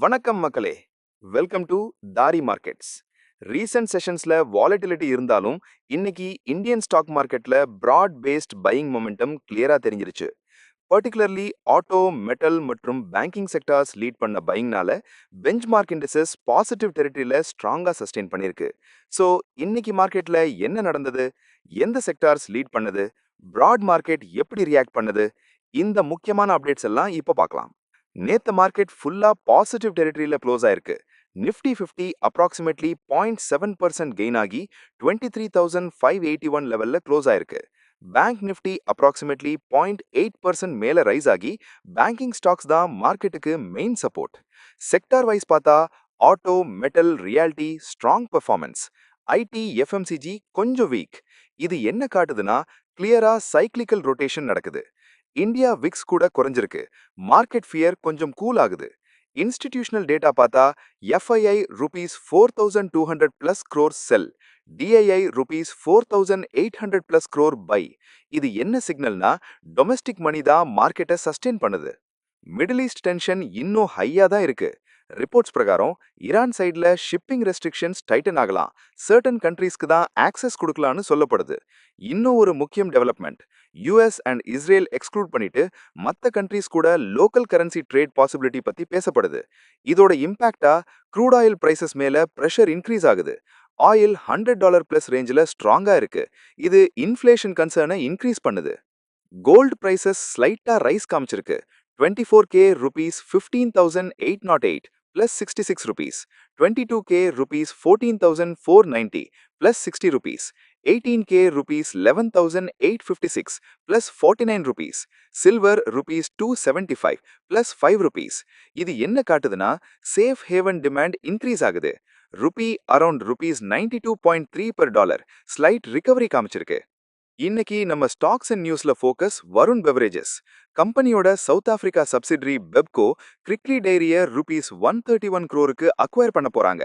வணக்கம் மக்களே, welcome to தாரி மார்க்கெட்ஸ். ரீசன்ட் செஷன்ஸ்ல வாலட்டிலிட்டி இருந்தாலும் இன்னைக்கு இந்தியன் ஸ்டாக் மார்க்கெட்ல பிராட் பேஸ்ட் பையிங் மொமெண்டம் கிளியரா தெரிஞ்சிருச்சு. பர்டிகுலர்லி ஆட்டோ, மெட்டல் மற்றும் பேங்கிங் செக்டார்ஸ் லீட் பண்ண பையிங்னால பெஞ்ச்மார்க் இண்டிசஸ் பாசிட்டிவ் டெரிட்டரியில ஸ்ட்ராங்கா சஸ்டெயின் பண்ணியிருக்கு. ஸோ இன்னைக்கு மார்க்கெட்ல என்ன நடந்தது, எந்த செக்டார்ஸ் லீட் பண்ணது, பிராட் மார்க்கெட் எப்படி ரியாக்ட் பண்ணுது, இந்த முக்கியமான அப்டேட்ஸ் எல்லாம் இப்போ பார்க்கலாம். நேத்து மார்க்கெட் ஃபுல்லா பாசிட்டிவ் டெரிட்டரியில க்ளோஸ் ஆயிருக்கு. நிஃப்டி 50 அப்ராக்சிமேட்லி 0.7% கெயின் ஆகி 23,581 லெவல்ல க்ளோஸ் ஆயிருக்கு. பேங்க் நிஃப்டி அப்ராக்சிமேட்லி 0.8% மேல ரைஸ் ஆகி பேங்கிங் ஸ்டாக்ஸ் தான் மார்க்கெட்டுக்கு மெயின் சப்போர்ட். செக்டார் வைஸ் பார்த்தா auto, metal, reality strong performance. IT, FMCG கொஞ்சம் வீக். இது என்ன காட்டுதுன்னா கிளியரா சைக்ளிக்கல் ரொட்டேஷன் நடக்குது. இந்தியா விக்ஸ் கூட குறைஞ்சிருக்கு. மார்க்கெட் ஃபியர் கொஞ்சம் கூல் ஆகுது. இன்ஸ்டிடியூஷனல் டேட்டா பார்த்தா FII rupees 4,200 plus crore sell, DII rupees 4,800 plus crore buy. இது என்ன சிக்னல்னா டொமஸ்டிக் மணி தான் மார்க்கெட்டை சஸ்டெயின் பண்ணுது. மிடில் ஈஸ்ட் டென்ஷன் இன்னும் ஹையா தான் இருக்கு. ரிப்போர்ட்ஸ் பிரகாரம் ஈரான் சைடுல ஷிப்பிங் ரெஸ்ட்ரிக்ஷன்ஸ் டைட்டன் ஆகலாம். சர்டன் கண்ட்ரீஸ்க்கு தான் ஆக்சஸ் கொடுக்கலாம்னு சொல்லப்படுது. இன்னும் ஒரு முக்கியம் development, US and Israel exclude பண்ணிட்டு மற்ற கண்ட்ரீஸ் கூட லோக்கல் கரன்சி ட்ரேட் பாசிபிலிட்டி பத்தி பேசப்படுது. இதோட இம்பாக்டா க்ரூட் ஆயில் பிரைசஸ் மேல பிரஷர் இன்க்ரீஸ் ஆகுது. ஆயில் $100 பிளஸ் ரேஞ்சில் ஸ்ட்ராங்கா இருக்கு. இது இன்ஃப்ளேஷன் கன்சர்னை இன்க்ரீஸ் பண்ணுது. கோல்டு பிரைசஸ் ஸ்லைட்டா ரைஸ் காமிச்சிருக்கு. 24K rupees 15,808 plus 66 rupees, 22K rupees 14,490 plus 60 rupees, 18K rupees 11,856 plus 49 rupees, silver rupees 275 plus 5 rupees. இது என்ன காட்டுதுன்னா சேஃப் ஹேவன் டிமாண்ட் இன்க்ரீஸ் ஆகுது. Rupee around rupees 92.3 per dollar slight recovery காமிச்சிருக்கு. இன்னைக்கு நம்ம ஸ்டாக்ஸ் அண்ட் நியூஸ்ல ஃபோக்கஸ் வருண் பெவரேஜஸ். கம்பெனியோட South Africa subsidiary Pepco கிரிக்லி டெய்ரியை rupees 131 crore அக்வயர் பண்ண போறாங்க.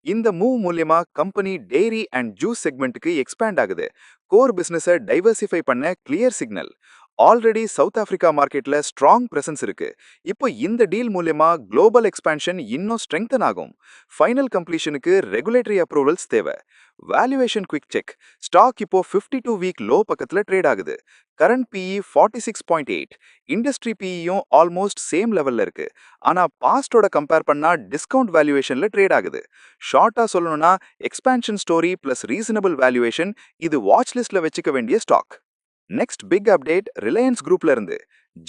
இந்த மூவ் மூலியமா கம்பெனி டெய்ரி அண்ட் ஜூஸ் செக்மெண்ட்டுக்கு எக்ஸ்பேண்ட் ஆகுது. கோர் பிசினஸை டைவர்சிஃபை பண்ண clear signal. Already South Africa மார்க்கெட்ல ஸ்ட்ராங் பிரசன்ஸ் இருக்கு. இப்போ இந்த டீல் மூலியமா குளோபல் எக்ஸ்பான்ஷன் இன்னும் ஸ்ட்ரெங்தன் ஆகும். ஃபைனல் கம்ப்ளீஷனுக்கு ரெகுலேட்டரி அப்ரூவல்ஸ் தேவை. Valuation quick check. ஸ்டாக் இப்போ 52 வீக் லோ பக்கத்துல ட்ரேட் ஆகுது. Current PE 46.8. இண்டஸ்ட்ரி பிஇயும் ஆல்மோஸ்ட் சேம் லெவல்ல இருக்கு. ஆனா பாஸ்டோட கம்பேர் பண்ணா டிஸ்கவுண்ட் வேல்யூவேஷன்ல ட்ரேட் ஆகுது. ஷார்ட்டா சொல்லணும்னா expansion story plus reasonable valuation, இது வாட்ச் லிஸ்ட்ல வச்சுக்க வேண்டிய stock. Next big update Reliance குரூப்ல இருந்து.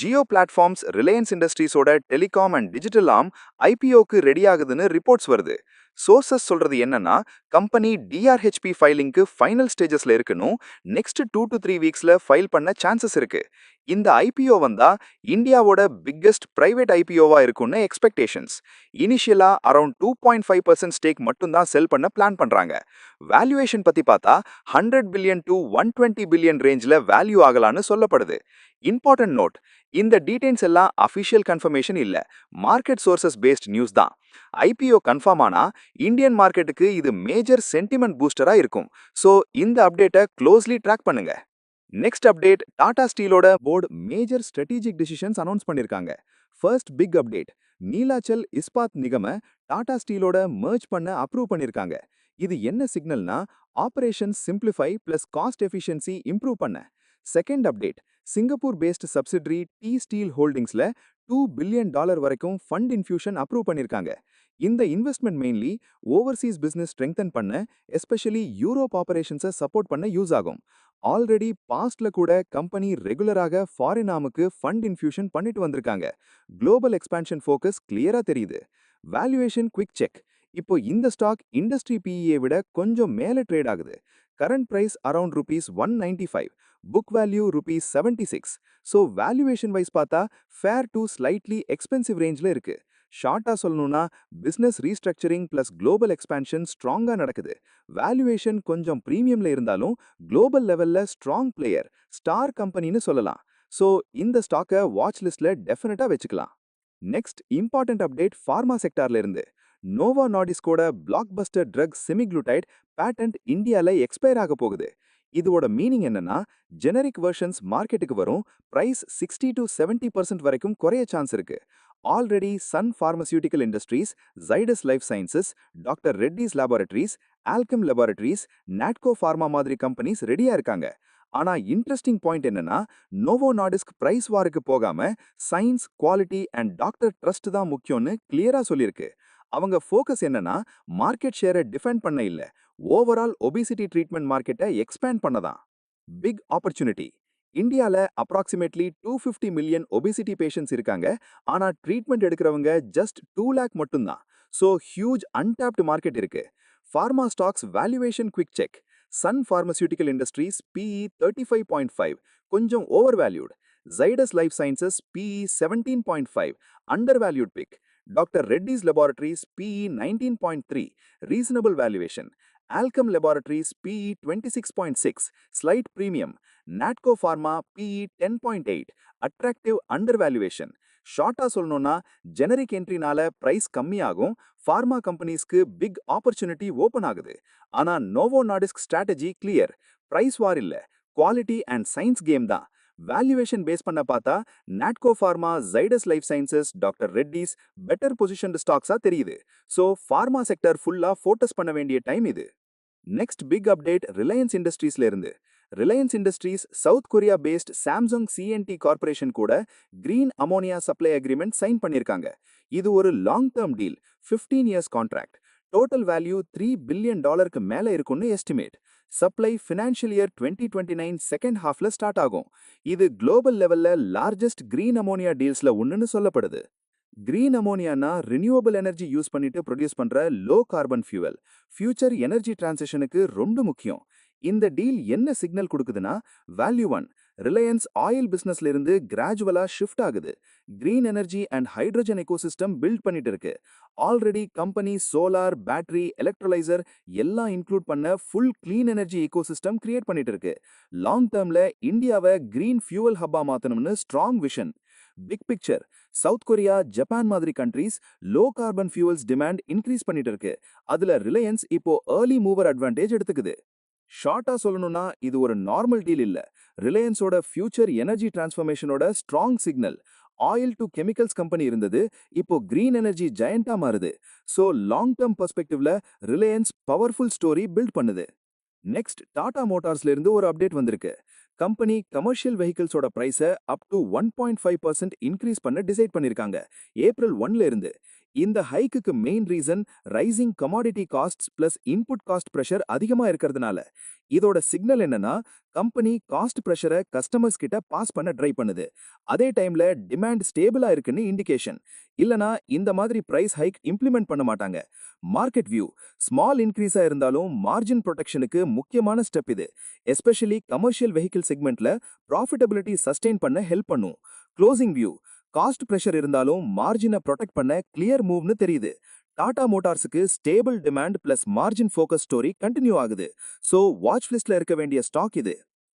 ஜியோ பிளாட்ஃபார்ம்ஸ் ரிலையன்ஸ் இண்டஸ்ட்ரீஸோட டெலிகாம் அண்ட் டிஜிட்டல் ஆர்ம் ஐபிஓக்கு ரெடி ஆகுதுன்னு ரிப்போர்ட்ஸ் வருது. சோர்சஸ் சொல்றது என்னன்னா கம்பெனி டிஆர்ஹெச்பி ஃபைலிங்க்கு ஃபைனல் ஸ்டேஜஸ்ல இருக்கணும். நெக்ஸ்ட் 2 to 3 வீக்ஸ்ல ஃபைல் பண்ண சான்சஸ் இருக்கு. இந்த ஐபிஓ வந்தா இந்தியாவோட பிக்கெஸ்ட் பிரைவேட் ஐபிஓவா இருக்கும்னு எக்ஸ்பெக்டேஷன்ஸ். இனிஷியலா அரௌண்ட் 2.5% ஸ்டேக் மட்டும் தான் செல் பண்ண பிளான் பண்றாங்க. வேல்யூவேஷன் பத்தி பார்த்தா 100 பில்லியன் to 120 பில்லியன் ரேஞ்சில் வேல்யூ ஆகலான்னு சொல்லப்படுது. இம்பார்ட்டன்ட் நோட், இந்த டீடைல்ஸ் எல்லாம் அஃபிஷியல் கன்ஃபர்மேஷன் இல்ல, மார்க்கெட் சோர்சஸ் பேஸ்ட் நியூஸ் தான். ஐபிஓ கன்ஃபார்ம் ஆனா இந்தியன் மார்க்கெட்டுக்கு இது மேஜர் சென்டிமெண்ட் பூஸ்டரா இருக்கும். ஸோ இந்த அப்டேட்டை க்ளோஸ்லி ட்ராக் பண்ணுங்க. நெக்ஸ்ட் அப்டேட், டாடா ஸ்டீலோட board major strategic decisions announce பண்ணிருக்காங்க. First big update, Neelachal Ispat Nigam Tata ஸ்டீலோட மர்ஜ் பண்ண அப்ரூவ் பண்ணிருக்காங்க. இது என்ன சிக்னல்னா operations simplify plus cost efficiency improve பண்ண. Second update, Singapore based subsidiary T steel ஹோல்டிங்ஸ்ல $2 பில்லியன் வரைக்கும் ஃபண்ட் இன்ஃபியூஷன் அப்ரூவ் பண்ணிருக்காங்க. இந்த investment mainly overseas business strengthen பண்ண, எஸ்பெஷலி யூரோப் ஆபரேஷன்ஸை சப்போர்ட் பண்ண யூஸ் ஆகும். ஆல்ரெடி பாஸ்ட்ல கூட கம்பெனி ரெகுலராக ஃபாரின் ஆமுக்கு ஃபண்ட் இன்ஃபியூஷன் பண்ணிட்டு வந்திருக்காங்க. குளோபல் எக்ஸ்பான்ஷன் ஃபோக்கஸ் கிளியரா தெரியுது. Valuation quick check. இப்போ இந்த ஸ்டாக் இண்டஸ்ட்ரி பிஇயை விட கொஞ்சம் மேல ட்ரேட் ஆகுது. Current price around ₹195, book value ₹76. So valuation wise பார்த்தா ஃபேர் டு ஸ்லைட்லி எக்ஸ்பென்சிவ் ரேஞ்சில் இருக்கு. ஷார்ட்டா சொல்லணும்னா business restructuring plus global expansion ஸ்ட்ராங்கா நடக்குது. வேல்யூவேஷன் கொஞ்சம் பிரீமியம்ல இருந்தாலும் குளோபல் லெவல்ல ஸ்ட்ராங் பிளேயர், ஸ்டார் கம்பெனின்னு சொல்லலாம். ஸோ இந்த ஸ்டாக்கை வாட்ச் லிஸ்ட்ல டெஃபினட்டா வச்சுக்கலாம். நெக்ஸ்ட் இம்பார்ட்டன்ட் அப்டேட் ஃபார்மா செக்டார்ல இருந்து. நோவா நார்டிஸ்கோட blockbuster drug semaglutide patent இந்தியால எக்ஸ்பயர் ஆக போகுது. இதோட மீனிங் என்னன்னா, ஜெனரிக் வெர்ஷன்ஸ் மார்க்கெட்டுக்கு வரும், பிரைஸ் 60 to 70% வரைக்கும் குறைய சான்ஸ் இருக்கு. Already Sun pharmaceutical industries, Zydus life sciences, doctor Reddy's laboratories, Alkem laboratories, Natco pharma மாதிரி கம்பெனிஸ் ரெடியா இருக்காங்க. ஆனா இன்ட்ரெஸ்டிங் பாயிண்ட் என்னன்னா, நோவோ நார்டிஸ்க் பிரைஸ் வாருக்கு போகாம science, quality and doctor trust தான் முக்கியம்னு கிளியரா சொல்லியிருக்கு. அவங்க ஃபோக்கஸ் என்னன்னா, மார்க்கெட் ஷேரை டிஃபெண்ட் பண்ண இல்ல, ஓவரால் ஒபிசிட்டி ட்ரீட்மெண்ட் மார்க்கெட்டை எக்ஸ்பேண்ட் பண்ணதான். Big opportunity. இந்தியால அப்ராக்சிமேட்லி 250 மில்லியன் ஒபிசிட்டி பேஷண்ட்ஸ் இருக்காங்க. ஆனா ட்ரீட்மெண்ட் எடுக்கிறவங்க ஜஸ்ட் 2 லேக் மட்டும்தான். ஸோ ஹியூஜ் அன்டாப்டு மார்க்கெட் இருக்கு. Pharma stocks valuation quick check. Sun pharmaceutical Industries PE 35.5 கொஞ்சம் over valued. Zydus life Sciences PE 17.5 under valued pick. Doctor Reddy's laboratories PE 19.3 reasonable valuation. Alchem Laboratories PE 26.6 slight premium. Natco Pharma PE 10.8 attractive undervaluation. ஷார்ட்டா சொல்லணும்னா, generic என்ட்ரினால price கம்மியாகும், pharma கம்பெனிஸ்க்கு big opportunity open ஆகுது. ஆனா Novo Nordisk strategy clear, price war இல்ல, quality and science game தான். Valuation base பண்ண பார்த்தா Natco pharma, Zydus life sciences, doctor Reddy's better positioned ஸ்டாக்ஸா தெரியுது. ஸோ ஃபார்மா செக்டர் ஃபுல்லா ஃபோக்கஸ் பண்ண வேண்டிய டைம் இது. நெக்ஸ்ட் பிக் அப்டேட் ரிலையன்ஸ் இண்டஸ்ட்ரீஸ்ல இருந்து. Reliance industries South Korea based Samsung CNT corporation கூட green ammonia supply agreement sign பண்ணிருக்காங்க. இது ஒரு long term deal, 15 years contract. Total value $3 billion மேல இருக்கும்னு estimate. Supply financial year 2029 second ஹாஃப்ல ஸ்டார்ட் ஆகும். இது குளோபல் லெவல்ல லார்ஜஸ்ட் கிரீன் அமோனியா டீல்ஸ்ல ஒன்னுன்னு சொல்லப்படுது. கிரீன் அமோனியானா ரினியூவபிள் எனர்ஜி யூஸ் பண்ணிட்டு ப்ரொடியூஸ் பண்ற low carbon fuel. Future energy டிரான்சிஷனுக்கு ரொம்ப முக்கியம். இந்த டீல் என்ன சிக்னல் கொடுக்குதுன்னா, வேல்யூ ஒன், ரிலையன்ஸ் ஆயில் பிசினஸ்ல இருந்து கிராஜுவலா ஷிஃப்ட் ஆகுது. Green energy and hydrogen ecosystem build பண்ணிட்டு இருக்கு. Already company solar, battery, electrolyser எல்லாம் இன்க்ளூட் பண்ண full clean energy ecosystem create பண்ணிட்டு இருக்கு. லாங் டேர்ம்ல இந்தியாவை கிரீன் ஃபியூவல் ஹப்பா மாத்தணும்னு strong vision. Big picture, South Korea, Japan மாதிரி countries low carbon fuels demand increase பண்ணிட்டு இருக்கு. அதுல ரிலையன்ஸ் இப்போ ஏர்லி மூவர் அட்வான்டேஜ் எடுத்துக்குது. ஷார்ட்டா சொல்லணும்னா, இது ஒரு நார்மல் டீல் இல்ல, ரிலையன்ஸோட ஃபியூச்சர் எனர்ஜி டிரான்ஸ்ஃபர்மேஷனோட strong signal. Oil to chemicals company இருந்தது, இப்போ கிரீன் எனர்ஜி ஜெயண்டா மாறுது. ஸோ லாங் டேர்ம் பெர்ஸ்பெக்டிவ்ல ரிலையன்ஸ் பவர்ஃபுல் ஸ்டோரி பில்ட் பண்ணுது. நெக்ஸ்ட் டாடா மோட்டார்ஸ்ல இருந்து ஒரு அப்டேட் வந்திருக்கு. கம்பெனி கமர்ஷியல் வெஹிக்கிள்ஸோட பிரைஸை அப் டு 1.5% இன்க்ரீஸ் பண்ண டிசைட் பண்ணிருக்காங்க, ஏப்ரல் 1ல இருந்து. இந்த ஹைக்குக்கு main reason rising commodity costs plus input cost pressure அதிகமா இருக்கிறதுனால. இதோட சிக்னல் என்னன்னா, கம்பெனி காஸ்ட் பிரஷரை கஸ்டமர்ஸ் கிட்ட பாஸ் பண்ண ட்ரை பண்ணுது. அதே டைம்ல டிமாண்ட் ஸ்டேபிளா இருக்குன்னு இண்டிகேஷன். இல்லனா இந்த மாதிரி பிரைஸ் ஹைக் இம்ப்ளிமெண்ட் பண்ண மாட்டாங்க. மார்க்கெட் வியூ, ஸ்மால் இன்க்ரீஸா இருந்தாலும் மார்ஜின் ப்ரொடெக்ஷனுக்கு முக்கியமான ஸ்டெப் இது. எஸ்பெஷலி கமர்ஷியல் வெஹிக்கிள் செக்மெண்ட்ல ப்ராஃபிட்டபிலிட்டி சஸ்டெயின் பண்ண ஹெல்ப் பண்ணும். க்ளோசிங் வியூ, காஸ்ட் பிரஷர் இருந்தாலும் மார்ஜினை ப்ரொடெக்ட் பண்ண கிளியர் மூவ்னு தெரியுது. டாடா மோட்டார்ஸுக்கு stable demand plus margin focus story continue ஆகுது. ஸோ வாட்ச் லிஸ்ட்ல இருக்க வேண்டிய ஸ்டாக் இது.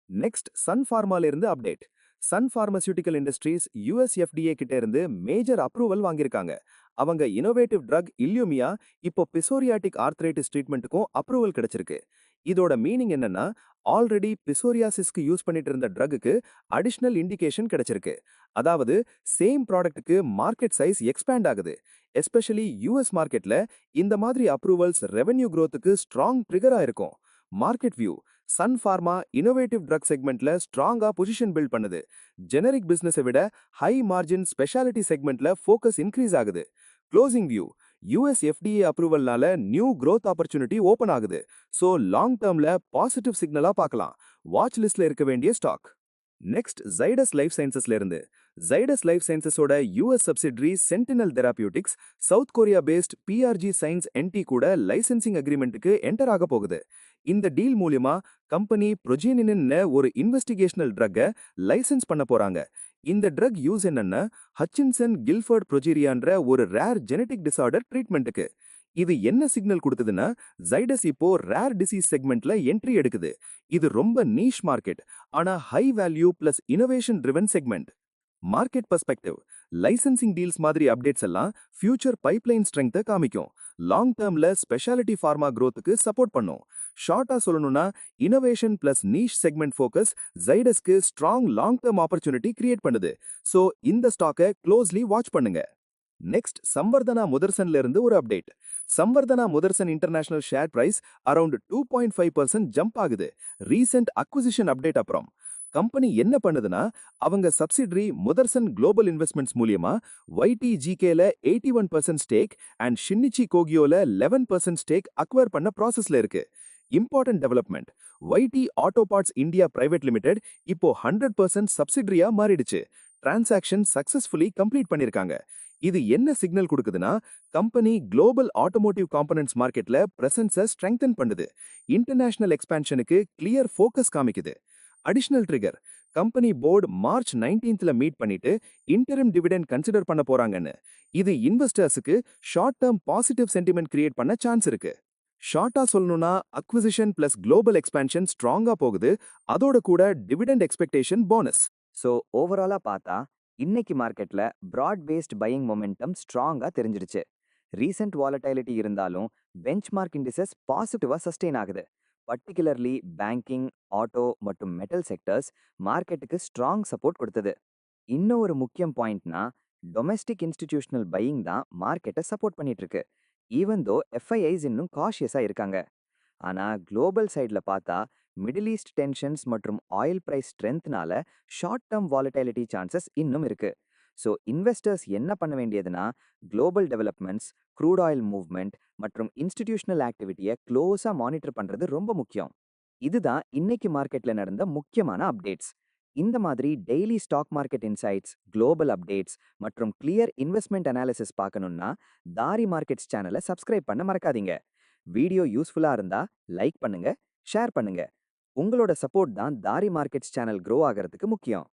நெக்ஸ்ட் சன் ஃபார்மால இருந்து update. Sun pharmaceutical industries US FDA கிட்ட இருந்து மேஜர் அப்ரூவல் வாங்கியிருக்காங்க. அவங்க இனோவேட்டிவ் ட்ரக் இல்யூமியா இப்போ பிசோரியாட்டிக் ஆர்த்ரைட்டிஸ் ட்ரீட்மெண்ட்டுக்கும் அப்ரூவல் கிடைச்சிருக்கு. இதோட மீனிங் என்னன்னா, ஆல்ரெடி பிசோரியாசிஸ்க்கு யூஸ் பண்ணிட்டு இருந்த ட்ரக்குக்கு அடிஷனல் இண்டிகேஷன் கிடைச்சிருக்கு. அதாவது சேம் ப்ராடக்ட்டுக்கு மார்க்கெட் சைஸ் எக்ஸ்பேண்ட் ஆகுது. எஸ்பெஷலி US மார்க்கெட்ல இந்த மாதிரி அப்ரூவல்ஸ் ரெவென்யூ growthக்கு ஸ்ட்ராங் ட்ரிகரா இருக்கும். Market view, Sun Pharma innovative drug செக்மெண்ட்ல ஸ்ட்ராங்கா பொசிஷன் பில்ட் பண்ணுது. ஜெனரிக் பிசினஸை விட ஹை மார்ஜின் ஸ்பெஷாலிட்டி செக்மெண்ட்ல ஃபோக்கஸ் இன்க்ரீஸ் ஆகுது. க்ளோசிங் வியூ, US FDA அப்ரூவல்னால நியூ growth ஆப்பர்ச்சுனிட்டி ஓபன் ஆகுது. ஸோ லாங் டேர்ம்ல பாசிட்டிவ் சிக்னலா பார்க்கலாம். வாட்ச் லிஸ்ட்ல இருக்க வேண்டிய ஸ்டாக். நெக்ஸ்ட் ஜைடஸ் லைஃப் சயின்சஸ்ல இருந்து. Zydus life சயின்சஸோட US subsidiary Sentinel Therapeutics South Korea based PRG science NT கூட லைசென்சிங் அக்ரிமெண்ட்டுக்கு என்டர் ஆக போகுது. இந்த டீல் மூலியமா கம்பெனி ப்ரொஜினின்னு ஒரு இன்வெஸ்டிகேஷனல் ட்ரக்கை லைசென்ஸ் பண்ண போறாங்க. இந்த ட்ரக் யூஸ் என்னன்னா, ஹட்சின்சன் கில்ஃபர்ட் ப்ரொஜீரியான்ற ஒரு ரேர் ஜெனடிக் டிசார்டர் ட்ரீட்மெண்ட்டுக்கு. இது என்ன சிக்னல் கொடுத்ததுன்னா, ஜைடஸ் இப்போ ரேர் டிசீஸ் செக்மெண்ட்ல என்ட்ரி எடுக்குது. இது ரொம்ப நீஷ் மார்க்கெட், ஆனா high value plus innovation driven segment. Market perspective, licensing deals மாதிரி அப்டேட்ஸ் எல்லாம் ஃபியூச்சர் பைப்லைன் ஸ்ட்ரெங்த்தை காமிக்கும். லாங் டேர்ம்ல ஸ்பெஷாலிட்டி ஃபார்மா growthக்கு சப்போர்ட் பண்ணும். ஷார்ட்டா சொல்லணும்னா innovation plus niche segment focus ஜைடஸ்க்கு strong long term opportunity create பண்ணுது. சோ இந்த ஸ்டாக்கை க்ளோஸ்லி வாட்ச் பண்ணுங்க. நெக்ஸ்ட் சம்வர்தனா முதர்சன்ல இருந்து ஒரு update. Samvardhana Motherson International share price around 2.5% jump ஆகுது. ரீசெண்ட் அக்விசிஷன் அப்டேட் அப்புறம் கம்பெனி என்ன பண்ணுதுன்னா, அவங்க சப்சிடரி முதர்சன் குளோபல் இன்வெஸ்ட்மெண்ட்ஸ் மூலியமா YTGKல 81% ஸ்டேக் அண்ட் ஷின்னிச்சி கோகியோல 11% ஸ்டேக் அக்வயர் பண்ண ப்ராசஸ்ல இருக்கு. Important development, YT auto parts India private limited இப்போ 100% சப்சிடரியா மாறிடுச்சு. டிரான்சாக்ஷன் சக்சஸ்ஃபுல்லி கம்ப்ளீட் பண்ணிருக்காங்க. இது என்ன சிக்னல் கொடுக்குதுன்னா, கம்பெனி குளோபல் ஆட்டோமோட்டிவ் காம்பனன்ட்ஸ் மார்க்கெட்ல பிரசன்ஸை ஸ்ட்ரெங்தன் பண்ணுது. இன்டர்நேஷனல் எக்ஸ்பான்ஷனுக்கு கிளியர் ஃபோக்கஸ் காமிக்குது. Additional trigger, company board March 19th meet பண்ணிட்டு இன்டரிம் டிவிடெண்ட் கன்சிடர் பண்ண போறாங்கன்னு. இது இன்வெஸ்டர்ஸுக்கு short term positive sentiment create பண்ண சான்ஸ் இருக்கு. ஷார்ட்டா சொல்லணும்னா அக்விசிஷன் பிளஸ் குளோபல் எக்ஸ்பான்ஷன் ஸ்ட்ராங்கா போகுது. அதோட கூட டிவிடெண்ட் எக்ஸ்பெக்டேஷன் போனஸ். ஸோ ஓவராலாக பார்த்தா இன்னைக்கு மார்க்கெட்டில் ப்ராட் பேஸ்ட் பையிங் மொமெண்டம் ஸ்ட்ராங்காக தெரிஞ்சிடுச்சு. ரீசெண்ட் வாலடைலிட்டி இருந்தாலும் பெஞ்ச்மார்க் இண்டிசஸ் பாசிட்டிவாக சஸ்டெயின் ஆகுது. பர்டிகுலர்லி பேங்கிங், ஆட்டோ மற்றும் மெட்டல் செக்டர்ஸ் மார்க்கெட்டுக்கு ஸ்ட்ராங் சப்போர்ட் கொடுத்தது. இன்னும் ஒரு முக்கியம் பாயிண்ட்னா, டொமெஸ்டிக் இன்ஸ்டிடியூஷனல் பையிங் தான் மார்க்கெட்டை சப்போர்ட் பண்ணிட்டு இருக்கு. ஈவன் தோ எஃப்ஐஐஸ் இன்னும் காஷியஸாக இருக்காங்க. ஆனால் குளோபல் சைடில் பார்த்தா மிடில் ஈஸ்ட் டென்ஷன்ஸ் மற்றும் ஆயில் பிரைஸ் ஸ்ட்ரென்த்னால ஷார்ட் டேர்ம் வாலடைலிட்டி சான்சஸ் இன்னும் இருக்கு. ஸோ இன்வெஸ்டர்ஸ் என்ன பண்ண வேண்டியதுன்னா, global developments, crude oil movement மற்றும் இன்ஸ்டிடியூஷனல் ஆக்டிவிட்டியை க்ளோஸாக மானிட்டர் பண்ணுறது ரொம்ப முக்கியம். இதுதான் இன்னைக்கு மார்க்கெட்டில் நடந்த முக்கியமான அப்டேட்ஸ். இந்த மாதிரி daily stock market insights, global updates மற்றும் கிளியர் இன்வெஸ்ட்மெண்ட் அனாலிசிஸ் பார்க்கணும்னா தாரி மார்க்கெட்ஸ் சேனலை சப்ஸ்கிரைப் பண்ண மறக்காதீங்க. வீடியோ யூஸ்ஃபுல்லா இருந்தா லைக் பண்ணுங்க, ஷேர் பண்ணுங்க. உங்களோட சப்போர்ட் தான் தாரி மார்க்கெட்ஸ் சேனல் க்ரோ ஆகிறதுக்கு முக்கியம்.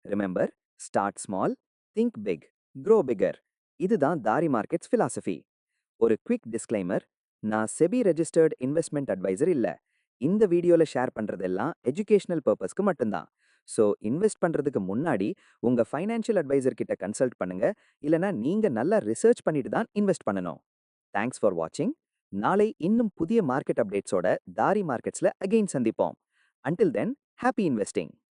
Remember, start small, think big, grow bigger. இதுதான் தாரி மார்க்கெட்ஸ் ஃபிலாசபி. ஒரு குவிக் டிஸ்க்ளைமர், நான் செபி ரெஜிஸ்டர்ட் இன்வெஸ்ட்மெண்ட் அட்வைசர் இல்ல. இந்த வீடியோல ஷேர் பண்றதெல்லாம் எஜுகேஷனல் பர்பஸ்க்கு மட்டும்தான். ஸோ இன்வெஸ்ட் பண்றதுக்கு முன்னாடி உங்க ஃபைனான்ஷியல் அட்வைசர் கிட்ட கன்சல்ட் பண்ணுங்க. இல்லனா நீங்க நல்லா ரிசர்ச் பண்ணிட்டு தான் இன்வெஸ்ட் பண்ணணும். தேங்க்ஸ் ஃபார் வாட்சிங். நாளை இன்னும் புதிய மார்க்கெட் அப்டேட்ஸோட தாரி மார்க்கெட்ஸ்ல அகைன் சந்திப்போம். Until then, happy investing.